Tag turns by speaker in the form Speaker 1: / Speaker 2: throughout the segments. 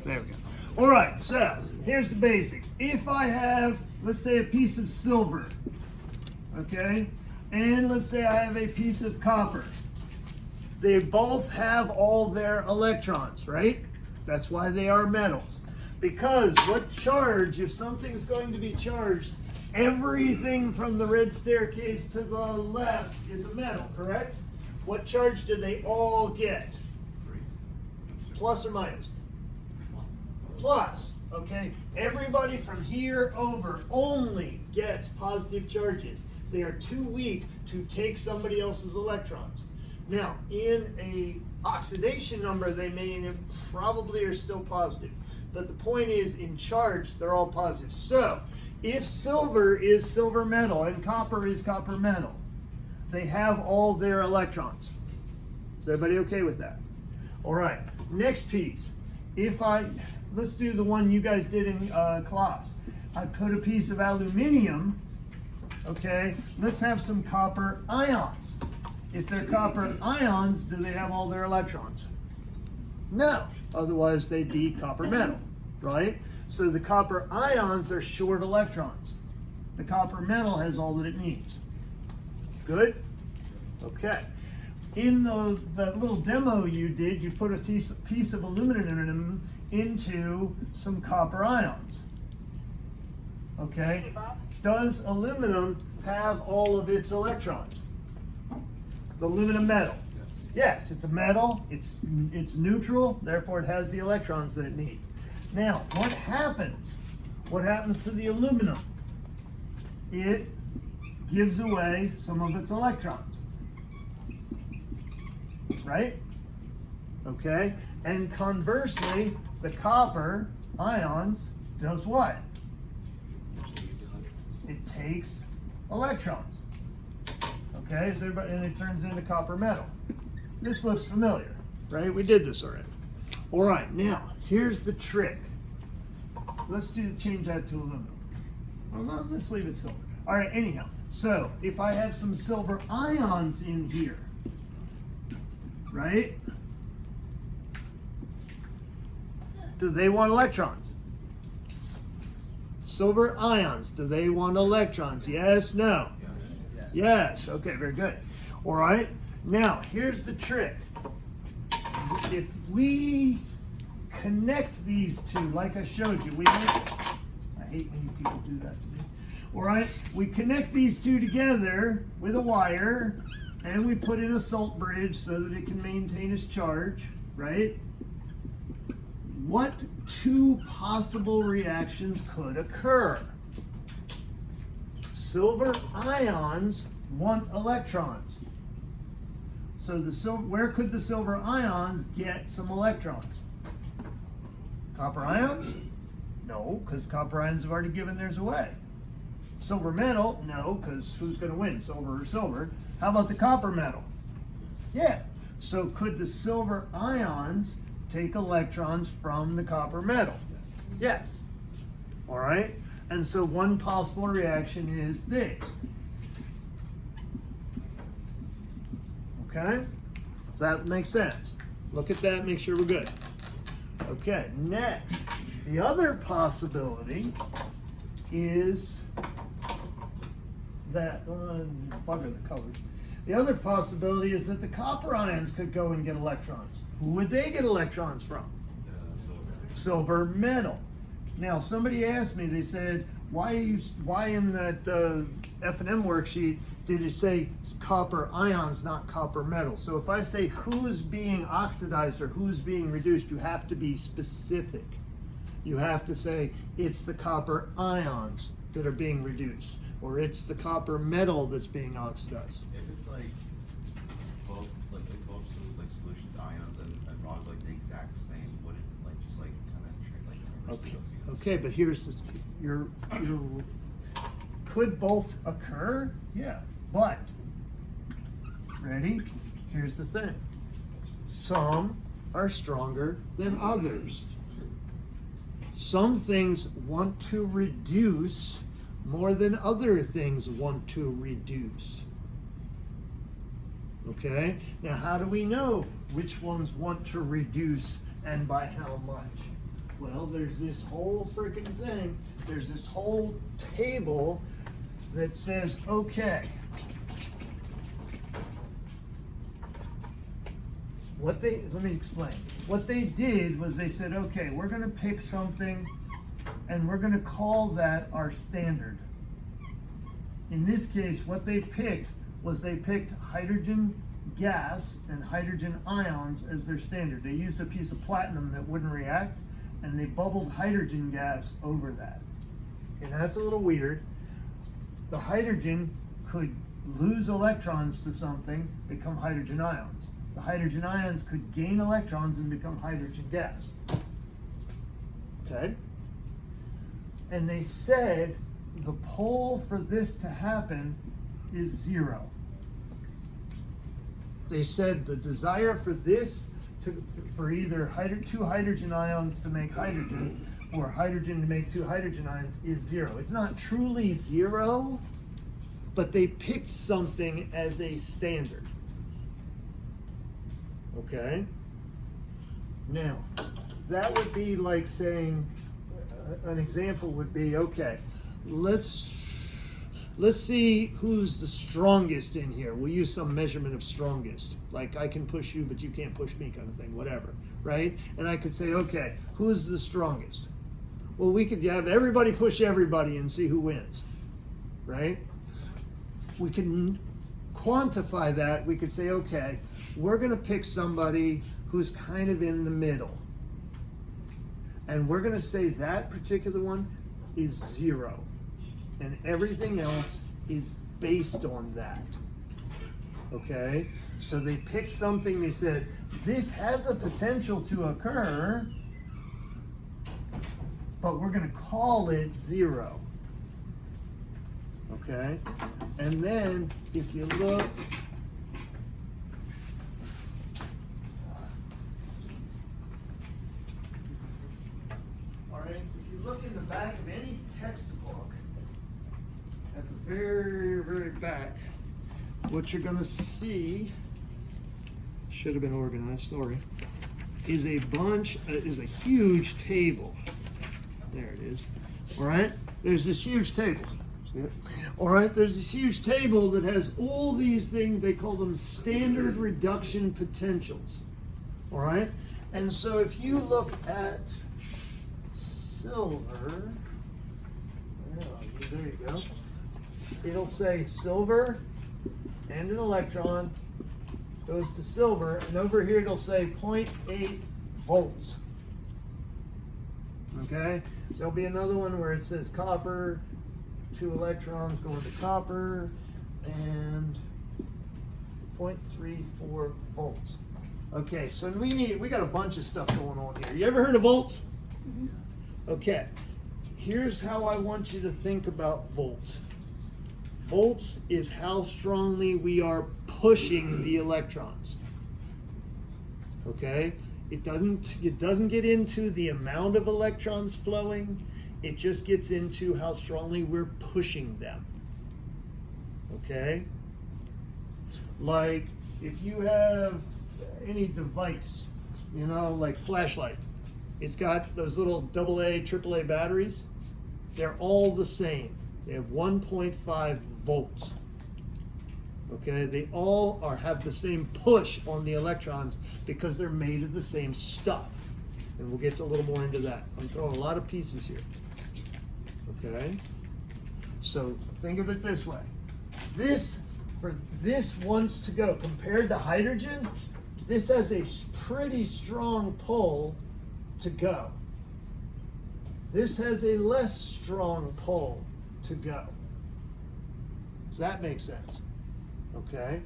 Speaker 1: There we go. All right, so here's the basics. If I have, let's say, a piece of silver, okay, and let's say I have a piece of copper, they both have all their electrons, right? That's why they are metals. Because what charge, if something's going to be charged, everything from the red staircase to the left is a metal, correct? What charge do they all get? Plus or minus? Plus, okay? Everybody from here over only gets positive charges. They are too weak to take somebody else's electrons. Now, in a oxidation number, they may probably are still positive. But the point is, in charge, they're all positive. So, if silver is silver metal and copper is copper metal, they have all their electrons. Is everybody okay with that? All right, next piece. Let's do the one you guys did in class. I put a piece of aluminum, okay? Let's have some copper ions. If they're copper ions, do they have all their electrons? No, otherwise they'd be copper metal, right? So the copper ions are short electrons. The copper metal has all that it needs. Good? Okay. In that little demo you did, you put a piece of aluminum into some copper ions. Okay? Does aluminum have all of its electrons? The aluminum metal. Yes, it's a metal, it's neutral, therefore it has the electrons that it needs. Now, what happens? What happens to the aluminum? It gives away some of its electrons. Right? Okay? And conversely, the copper ions does what? It takes electrons. Okay, so everybody, and it turns into copper metal. This looks familiar, right? We did this already. All right, now here's the trick. Let's change that to aluminum. Well, no, let's leave it silver. All right, anyhow, so if I have some silver ions in here, right? Do they want electrons? Silver ions, do they want electrons? Yes, no? Yes, okay, very good. All right, now here's the trick. If we connect these two, like I showed you, I hate when you people do that to me. All right, we connect these two together with a wire, and we put in a salt bridge so that it can maintain its charge, right? What two possible reactions could occur? Silver ions want electrons. So where could the silver ions get some electrons? Copper ions? No, because copper ions have already given theirs away. Silver metal? No, because who's going to win, silver or silver? How about the copper metal? Yeah. So could the silver ions take electrons from the copper metal? Yes. All right. And so one possible reaction is this. Okay? Does that make sense? Look at that, make sure we're good. Okay, next. The other possibility is that, bugger the colors. The other possibility is that the copper ions could go and get electrons. Who would they get electrons from? Silver metal. Now, somebody asked me, they said, why in that F&M worksheet did it say copper ions, not copper metal? So if I say who's being oxidized or who's being reduced, you have to be specific. You have to say it's the copper ions that are being reduced, or it's the copper metal that's being oxidized.
Speaker 2: If it's like both solutions, ions and rods like the exact same, would it like just like kind of
Speaker 1: Okay. Okay, but here's your could both occur? Yeah, but ready? Here's the thing. Some are stronger than others. Some things want to reduce more than other things want to reduce. Okay? Now, how do we know which ones want to reduce and by how much? Well, there's this whole freaking thing, there's this whole table that says, okay, let me explain. What they did was they said, okay, we're gonna pick something and we're gonna call that our standard. In this case, what they picked was they picked hydrogen gas and hydrogen ions as their standard. They used a piece of platinum that wouldn't react, and they bubbled hydrogen gas over that. And that's a little weird. The hydrogen could lose electrons to something, become hydrogen ions. The hydrogen ions could gain electrons and become hydrogen gas. Okay? And they said the pole for this to happen is 0. They said the desire for this for either two hydrogen ions to make hydrogen or hydrogen to make 2 hydrogen ions is 0. It's not truly 0, but they picked something as a standard. Okay? Now, that would be like saying, an example would be, okay, let's see who's the strongest in here. We'll use some measurement of strongest. Like I can push you, but you can't push me kind of thing, whatever, right? And I could say, okay, who's the strongest? Well, we could have everybody push everybody and see who wins, right? We can quantify that. We could say, okay, we're gonna pick somebody who's kind of in the middle. And we're gonna say that particular one is 0. And everything else is based on that. Okay? So they picked something, they said, this has a potential to occur, but we're going to call it 0. Okay? And then, if you look, all right, if you look in the back of any textbook, at the very, very back, what you're going to see, should have been organized, sorry, is a huge table. There it is. All right? There's this huge table. See it? All right? There's this huge table that has all these things, they call them standard reduction potentials. All right? And so if you look at silver, there you go. It'll say silver and an electron goes to silver, and over here it'll say 0.8 volts. Okay? There'll be another one where it says copper, 2 electrons going to copper, and 0.34 volts. Okay, so we got a bunch of stuff going on here. You ever heard of volts? Okay, here's how I want you to think about volts. Volts is how strongly we are pushing the electrons. Okay? It doesn't get into the amount of electrons flowing. It just gets into how strongly we're pushing them. Okay? Like if you have any device, like flashlight, it's got those little AA, AAA batteries. They're all the same. They have 1.5 volts. Okay, they all have the same push on the electrons because they're made of the same stuff. And we'll get a little more into that. I'm throwing a lot of pieces here. Okay, so think of it this way. This wants to go. Compared to hydrogen, this has a pretty strong pull to go. This has a less strong pull to go. Does that make sense? Okay,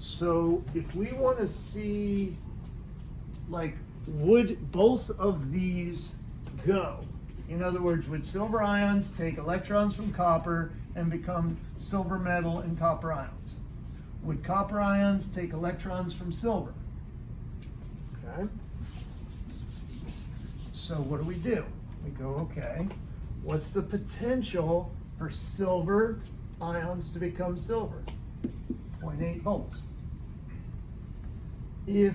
Speaker 1: so if we want to see, like, would both of these go? In other words, would silver ions take electrons from copper and become silver metal and copper ions? Would copper ions take electrons from silver? Okay, so what do? We go, okay, what's the potential for silver ions to become silver? 0.8 volts. If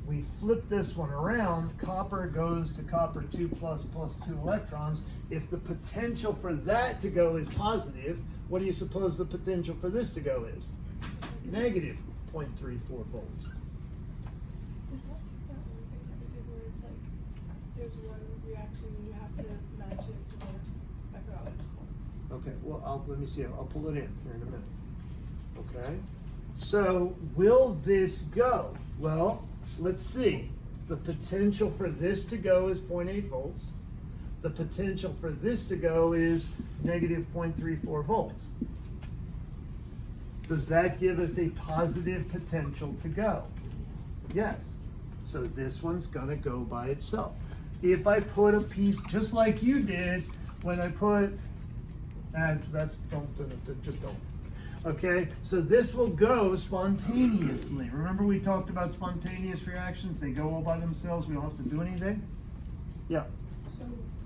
Speaker 1: we flip this one around, copper goes to copper 2 plus 2 electrons. If the potential for that to go is positive, what do you suppose the potential for this to go is? Negative 0.34 volts.
Speaker 3: Is that only thing that we did where it's like there's one reaction and you have to match it to the I forgot what it's called.
Speaker 1: Okay, well, let me see. I'll pull it in here in a minute. Okay, so will this go? Well, let's see. The potential for this to go is 0.8 volts. The potential for this to go is negative 0.34 volts. Does that give us a positive potential to go? Yes. So this one's gonna go by itself. If I put a piece, just like you did when I put, just don't. Okay, so this will go spontaneously. Remember we talked about spontaneous reactions? They go all by themselves, we don't have to do anything? Yeah.
Speaker 4: So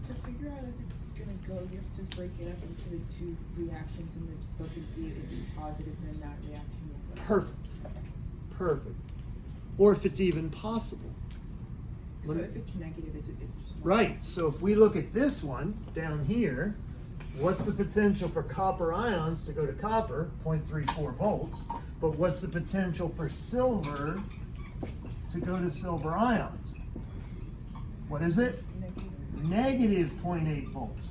Speaker 4: to figure out if it's gonna go, you have to break it up into the two reactions and then look and see if it's positive, then that reaction will go.
Speaker 1: Perfect. Perfect. Or if it's even possible.
Speaker 4: So if it's negative, is it just not?
Speaker 1: Right, so if we look at this one down here, what's the potential for copper ions to go to copper? 0.34 volts. But what's the potential for silver to go to silver ions? What is it?
Speaker 4: Negative.
Speaker 1: Negative 0.8 volts.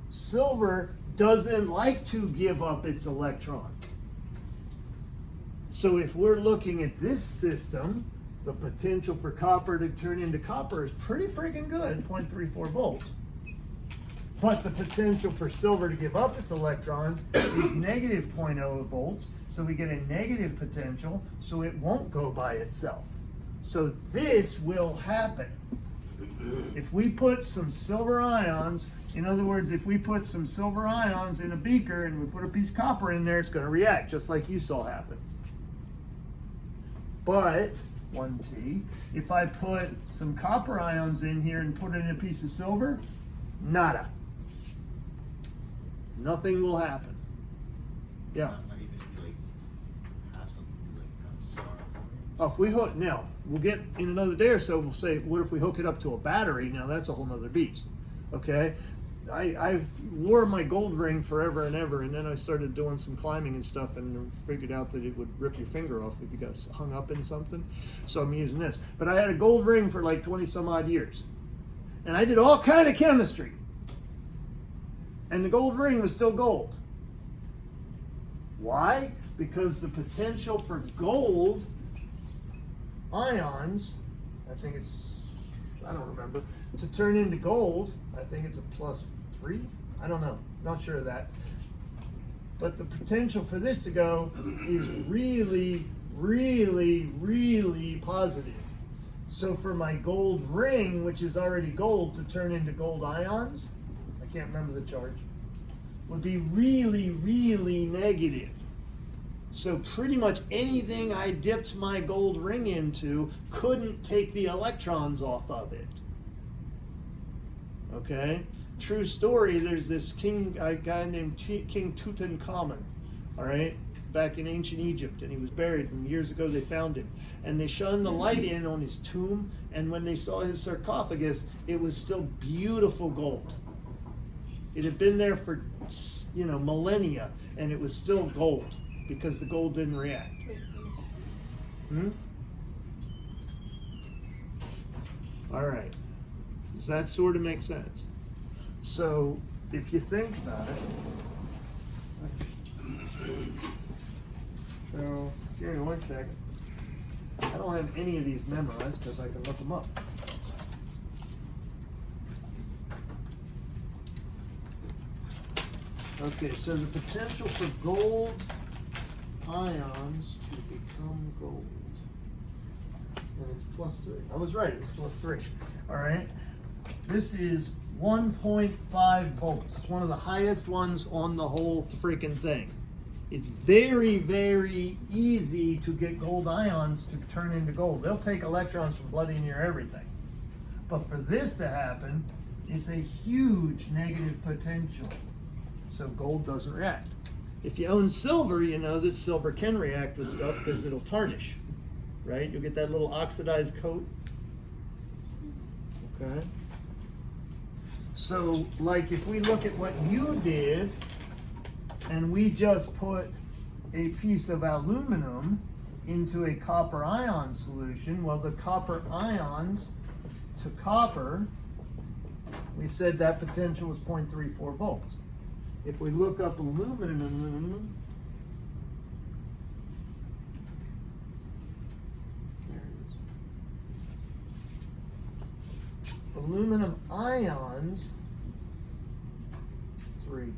Speaker 1: Silver doesn't like to give up its electron. So if we're looking at this system, the potential for copper to turn into copper is pretty freaking good, 0.34 volts. But the potential for silver to give up its electron is negative 0.0 volts, so we get a negative potential, so it won't go by itself. So this will happen. If we put some silver ions, in other words, if we put some silver ions in a beaker and we put a piece of copper in there, it's going to react just like you saw happen. But 1T, if I put some copper ions in here and put it in a piece of silver, nada. Nothing will happen. Yeah.
Speaker 2: Not even if you like have something like kind of start.
Speaker 1: Oh, if we hook, now, we'll get in another day or so, we'll say, what if we hook it up to a battery? Now that's a whole nother beast. Okay? I've wore my gold ring forever and ever, and then I started doing some climbing and stuff and figured out that it would rip your finger off if you got hung up in something. So I'm using this. But I had a gold ring for like 20 some odd years. And I did all kind of chemistry. And the gold ring was still gold. Why? Because the potential for gold ions, I don't remember, to turn into gold, I think it's a +3. I don't know, not sure of that. But the potential for this to go is really, really, really positive. So for my gold ring, which is already gold, to turn into gold ions, I can't remember the charge, would be really, really negative. So pretty much anything I dipped my gold ring into couldn't take the electrons off of it. Okay? True story, there's this guy named King Tutankhamun, all right, back in ancient Egypt, and he was buried, and years ago they found him. And they shined the light in on his tomb, and when they saw his sarcophagus, it was still beautiful gold. It had been there for, millennia, and it was still gold, because the gold didn't react. All right. Does that sort of make sense? So, if you think about it, so, give me 1 second. I don't have any of these memorized because I can look them up. Okay, so the potential for gold ions to become gold. And it's +3. I was right, it was +3. All right. This is 1.5 volts. It's one of the highest ones on the whole freaking thing. It's very, very easy to get gold ions to turn into gold. They'll take electrons from bloody near everything. But for this to happen, it's a huge negative potential. So gold doesn't react. If you own silver, you know that silver can react with stuff because it'll tarnish. right? You'll get that little oxidized coat. Okay. So, like if we look at what you did, and we just put a piece of aluminum into a copper ion solution, well, the copper ions to copper, we said that potential was 0.34 volts. If we look up aluminum, there it is. Aluminum ions, three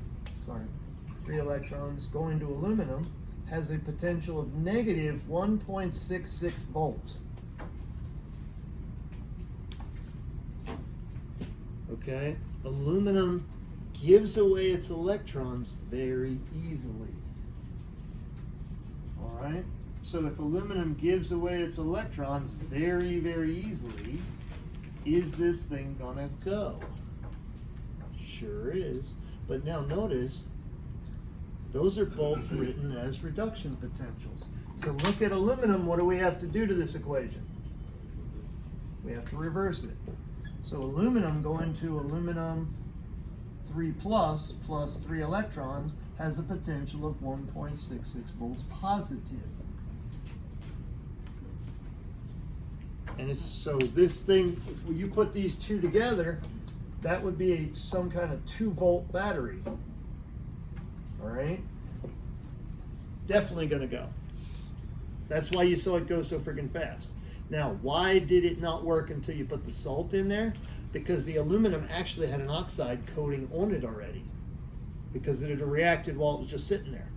Speaker 1: electrons going to aluminum, has a potential of negative 1.66 volts. Okay, aluminum gives away its electrons very easily. All right, so if aluminum gives away its electrons very, very easily, is this thing gonna go? Sure is. But now notice, those are both written as reduction potentials. So look at aluminum, what do we have to do to this equation? We have to reverse it. So aluminum going to aluminum 3 plus 3 electrons has a potential of 1.66 volts positive. And it's, so this thing, if you put these two together, that would be some kind of 2-volt battery. All right? Definitely gonna go. That's why you saw it go so freaking fast. Now, why did it not work until you put the salt in there? Because the aluminum actually had an oxide coating on it already, because it had reacted while it was just sitting there.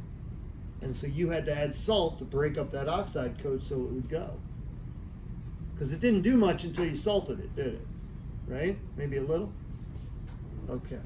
Speaker 1: And so you had to add salt to break up that oxide coat so it would go. Because it didn't do much until you salted it, did it? Right? Maybe a little? Okay.